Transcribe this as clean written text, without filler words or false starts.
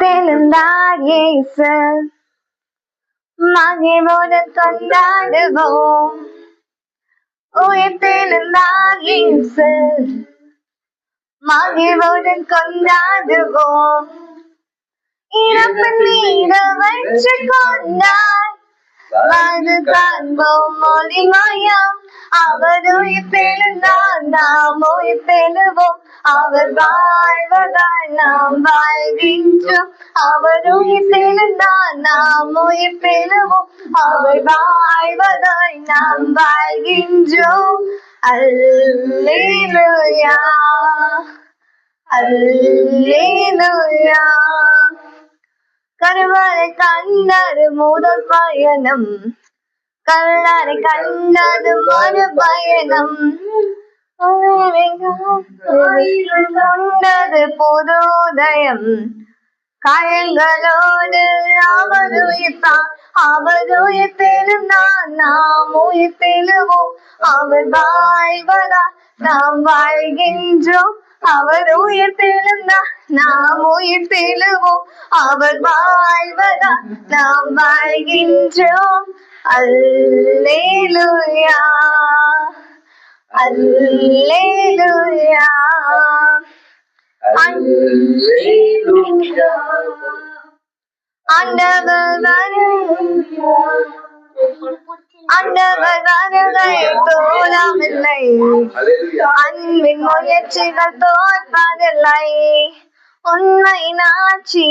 தெளிந்தார் இயேசு மகிழ்வுடன் கொண்டாடுவோம். உயிர்த்தெழுந்தார் இயேசு மகிழ்வுடன் கொண்டாடுவோம். இறப்பின் மீது வெற்றி கொண்டார் அது காண்போம் ஒளிமயம். அவர் உயிர்த்தெழுந்தார் நாம் உயிர்த்தெழுவோம். அவர் வாழ்வதால் நாம் வாழ்கின்றோம். அவர் உயிர்த்தெழுந்தார் நாம் உயிர்த்தெழுவோம். அவர் வாழ்வதால் நாம் வாழ்கின்றோம். அல்லேலூயா அல்லேலூயா. கருவறை கண்டது முதல் பயணம், கல்லறை கண்டது மறு பயணம். கொண்டது புதுதயம், காயங்களோடு அவர் உயிர்த்தார். அவர் உயிர்த்தெழுந்தார் நாம் உயிர்த்தெழுவோம். அவர் வாழ்வதால் நாம் வாழ்கின்றோம். அவர் உயிர்த்தெழுந்தார் நாம் உயிர்த்தெழுவோம். அவர் வாழ்வதால் நாம் வாழ்கின்றோம். அல்லேலூயா அல்லேலூயா அல்லேலூயா. ஆண்டவர் வருகிறார், ஆண்டவர் வருகை தோலாமில்லை, அன்பின் முயற்சிகள் தோற்பதில்லை, உண்மை நாட்சி